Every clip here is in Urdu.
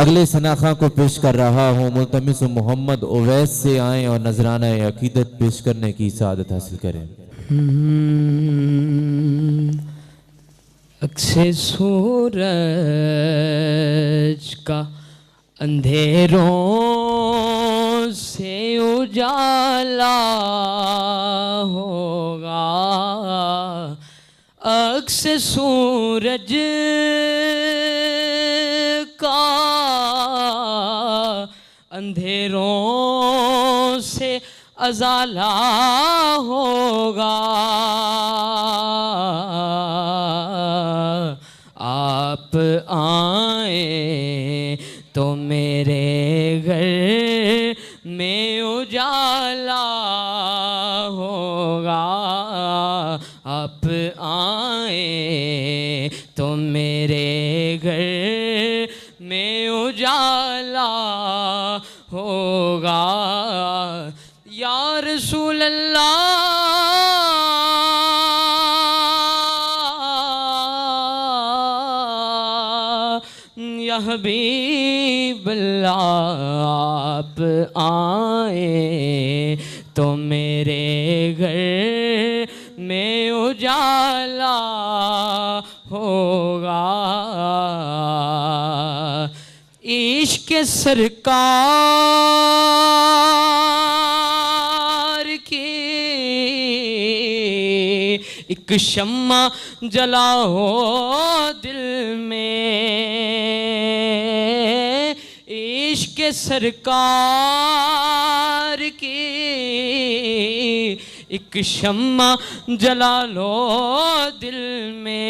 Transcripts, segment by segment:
اگلے ثناخواں کو پیش کر رہا ہوں، ملتمس محمد اویس سے آئیں اور نذرانہ عقیدت پیش کرنے کی سعادت حاصل کریں۔ عکس سورج کا اندھیروں سے اجالا ہوگا، عکس سورج کا اندھیروں سے ازالہ ہوگا، آپ آئیں تو میرے گھر میں اجالا ہوگا، آپ آئیں تو میرے گھر میں اجالا ہوگا۔ یا رسول اللہ یا حبیب اللہ، آپ آئیں تو میرے گھر میں اجالا ہوگا، عشق سرکار کی ایک شمع جلاؤ دل میں، عشق سرکار کی ایک شمع جلا لو دل میں،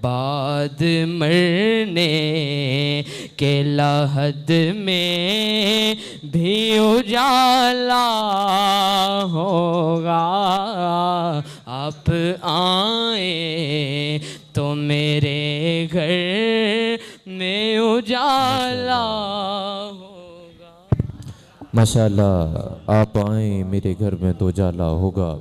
بعد مرنے کے لحد میں بھی اجالا ہوگا، آپ آئیں تو میرے گھر میں اجالا ہوگا۔ ماشاءاللہ، آپ آئیں میرے گھر میں تو اجالا ہوگا۔